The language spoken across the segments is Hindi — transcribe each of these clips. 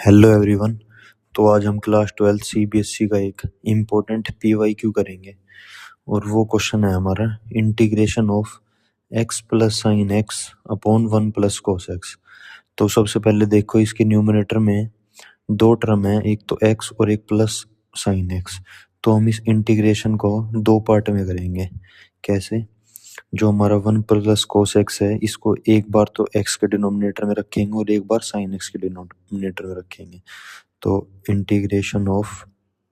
Hello everyone. तो आज हम क्लास 12 सीबीएसई का एक इम्पोर्टेंट पीवाईक्यू करेंगे और वो क्वेश्चन है हमारा integration of x plus sine x upon 1 plus cos x. तो सबसे पहले देखो इसके न्यूमरेटर में दो टर्म है, एक तो एक्स और एक प्लस साइन एक्स। तो हम इस इंटीग्रेशन को दो पार्ट में करेंगे। कैसे? जो हमारा 1 प्लस कोस एक्स है इसको एक बार तो एक्स के डिनोमिनेटर में रखेंगे और एक बार साइन एक्स के डिनोमिनेटर में रखेंगे। तो integration of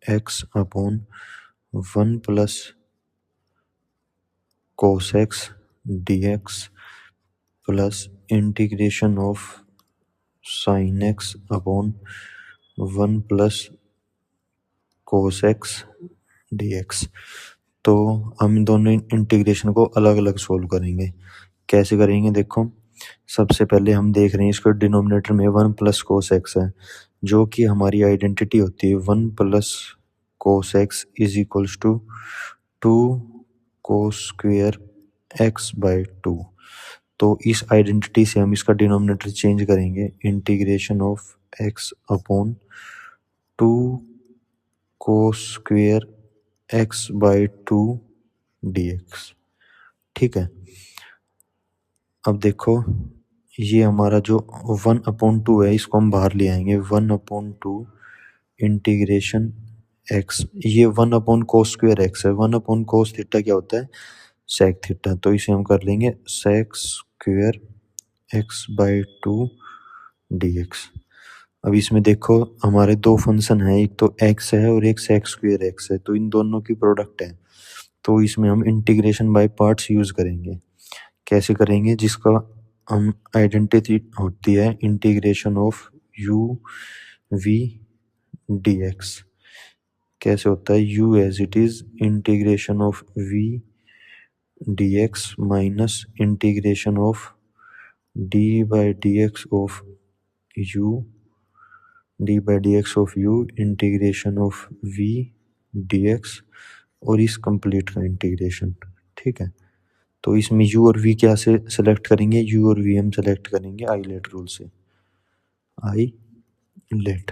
x upon 1 plus cos x dx plus integration of sine x upon 1 plus cos x dx। तो हम दोनों इंटीग्रेशन को अलग अलग सोल्व करेंगे। कैसे करेंगे देखो, सबसे पहले हम देख रहे हैं इसको डिनोमिनेटर में 1 प्लस कोस एक्स है, जो कि हमारी आइडेंटिटी होती है 1 plus cos x is equals to 2 cos square x by 2। तो इस आइडेंटिटी से हम इसका डिनोमिनेटर चेंज करेंगे, integration of x upon 2 cos square x by 2 dx। ठीक है। अब देखो ये हमारा जो 1/2 है इसको हम बाहर ले आएंगे, 1/2 इंटीग्रेशन एक्स। ये 1 कोस स्क्वेयर एक्स है, 1 कोस थीटा क्या होता है? Sec theta. तो इसे हम कर लेंगे sec square x by 2 dx। अब इसमें देखो हमारे दो फंक्शन है, एक तो एक्स है और एक सेक स्क्वेयर एक्स है, तो इन दोनों की प्रोडक्ट है। तो इसमें हम इंटीग्रेशन बाय पार्ट्स यूज करेंगे। कैसे करेंगे? जिसका हम आइडेंटिटी होती है integration of u v dx। कैसे होता है? u as it is integration of v dx minus integration of d by dx of u integration of v dx और इस कंप्लीट का इंटीग्रेशन। ठीक है। तो इसमें u और v क्या से सेलेक्ट करेंगे? u और v हम सेलेक्ट करेंगे आइलेट रूल से, आइलेट।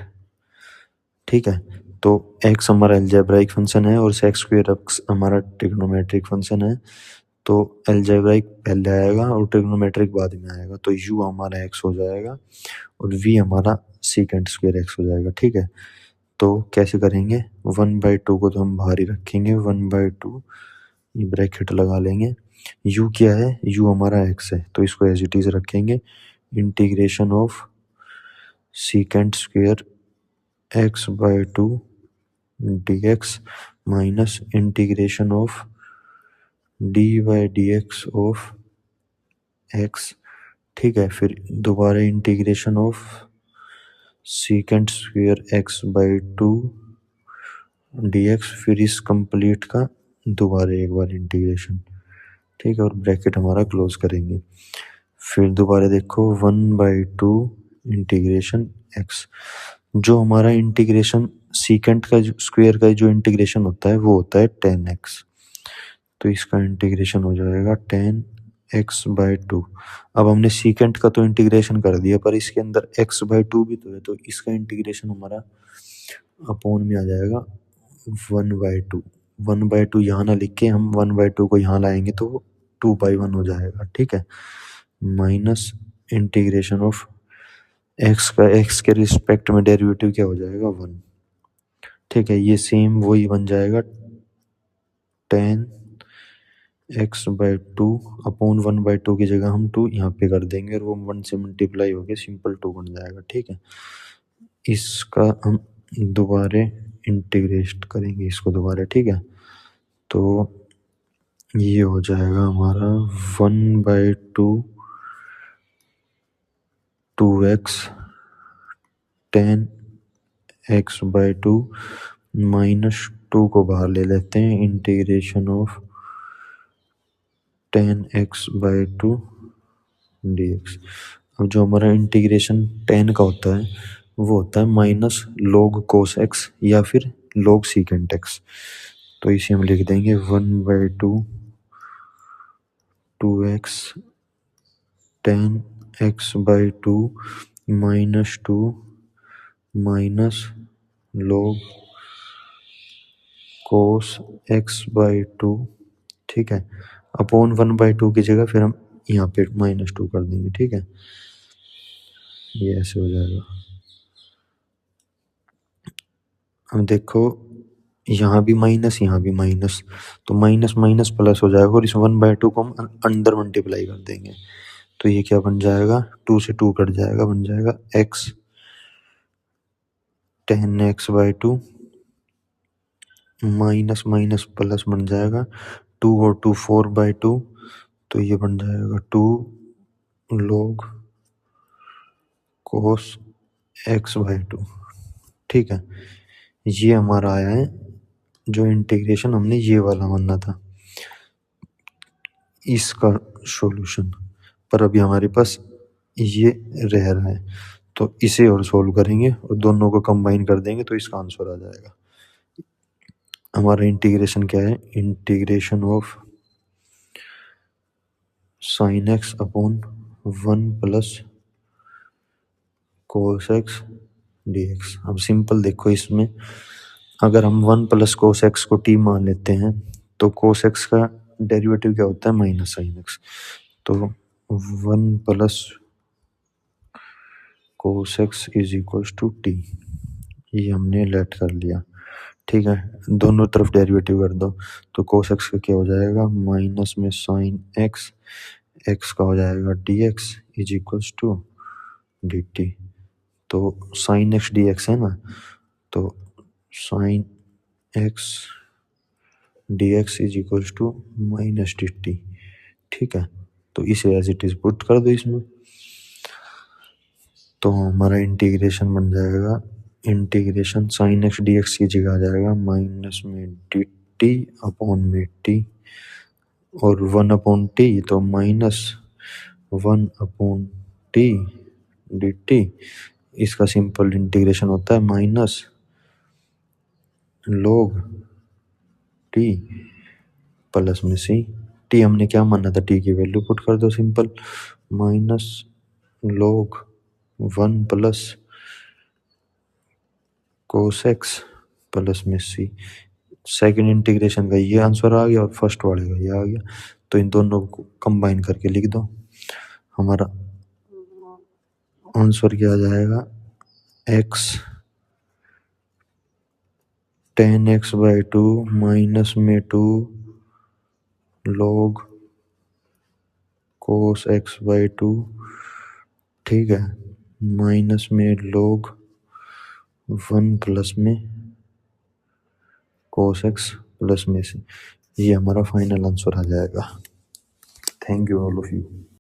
ठीक है। तो x हमारा अलजेब्राइक फंक्शन है और सेक स्क्वायर एक्स हमारा ट्रिग्नोमेट्रिक फंक्शन है। तो अलजेब्राइक पहले आएगा और ट्रिग्नोमेट्रिक बाद में आएगा। तो u हमारा x हो जाएगा और v हमारा सीकेंट स्क्वायर x हो जाएगा। ठीक है। तो कैसे करेंगे? 1/2 को तो हम बाहर ही रखेंगे, 1/2 ये ब्रैकेट लगा लेंगे। u क्या है? u हमारा x है, तो इसको एज इट इज रखेंगे, integration of secant square x by 2 dx minus integration of d by dx of x। ठीक है। फिर दोबारा integration of secant square x by 2 dx, फिर इस कंप्लीट का दोबारा एक बार इंटीग्रेशन। ठीक है। और ब्रैकेट हमारा क्लोज करेंगे। फिर दोबारा देखो 1/2 इंटीग्रेशन एक्स। जो हमारा इंटीग्रेशन सीकेंट का स्क्वायर का जो इंटीग्रेशन होता है वो होता है 10x। तो इसका इंटीग्रेशन हो जाएगा 10x/2। अब हमने सीकेंट का तो इंटीग्रेशन कर दिया, पर इसके अंदर x/2 भी तो है, तो इसका इंटीग्रेशन हमारा अपोन में आ जाएगा 1/2। 1/2 यहाँ ना लिख के हम 1/2 को यहाँ लाएंगे तो 2/1 हो जाएगा। ठीक है। माइनस इंटीग्रेशन ऑफ एक्स का एक्स के रिस्पेक्ट में डेरिवेटिव क्या हो जाएगा? 1। ठीक है। ये सेम वही बन जाएगा 10x/2 अपॉन 1/2 की जगह हम 2 यहाँ पे कर देंगे और वो 1 से मल्टीप्लाई होके सिंपल 2 बन जाएगा। ठीक है। इसका हम दोबारा इंटीग्रेट करेंगे इसको दोबारा। ठीक है। तो ये हो जाएगा हमारा 1/2 2x 10x/2 माइनस 2 को बाहर ले लेते हैं, इंटीग्रेशन ऑफ 10x/2 dx। अब जो हमारा इंटीग्रेशन 10 का होता है वो होता है माइनस log cos x या फिर log secant x। तो इसे हम लिख देंगे 1/2 2x 10x/2 minus 2 minus log cos x/2, ठीक है, अपॉन 1/2 की जगह फिर हम यहाँ पे -2 कर देंगे, ठीक है, ये ऐसे हो जाएगा। अब देखो यहाँ भी माइनस यहाँ भी माइनस, तो माइनस माइनस प्लस हो जाएगा और इस 1/2 को हम अंदर मल्टीप्लाई कर देंगे, तो ये क्या बन जाएगा, 2 से 2 कट जाएगा, बन जाएगा x tan x/2 minus minus plus बन जाएगा 2 और 2 4/2, तो ये बन जाएगा 2 log cos x/2, ठीक है। ये हमारा आया है जो इंटीग्रेशन हमने ये वाला मानना था, इसका सॉल्यूशन, पर अभी हमारे पास ये रह रहा है, तो इसे और सोल्व करेंगे और दोनों को कंबाइन कर देंगे तो इसका आंसर आ जाएगा। हमारा इंटीग्रेशन क्या है, integration of sine x upon 1 plus cos x dx। अब सिंपल देखो, इसमें अगर हम 1 प्लस कोस एक्स को t मान लेते हैं तो कोस एक्स का डेरिवेटिव क्या होता है, माइनस साइन एक्स, तो 1 plus cos x is equals to t, ये हमने लेट कर लिया, ठीक है। दोनों तरफ डेरिवेटिव कर दो, तो कोस एक्स का क्या हो जाएगा, माइनस में साइन एक्स, एक्स का हो जाएगा d x is equals to d t, तो साइन एक्स डी एक्स है ना, तो sine x d x is equals to minus d t, ठीक है, तो इसे एज इट इज पुट कर दो इसमें, तो हमारा इंटीग्रेशन बन जाएगा, integration sign x d x की जगह आ जाएगा माइनस में डी टी अपॉन में टी, और 1 अपॉन टी तो minus 1 upon T D T, इसका सिंपल इंटीग्रेशन होता है माइनस log टी प्लस में सी, टी हमने क्या माना था, टी की वैल्यू पुट कर दो simple, minus log 1 plus cos x plus में सी, सेकेंड इंटीग्रेशन का ये आंसर आ गया और फर्स्ट वाले का ये आ गया, तो इन दोनों को कंबाइन करके लिख दो, हमारा आंसर क्या आ जाएगा, एक्स tan x/2 माइनस में 2 log cos x/2, ठीक है, माइनस में log 1 प्लस में cos x प्लस में से, ये हमारा फाइनल आंसर आ जाएगा। Thank you all of you.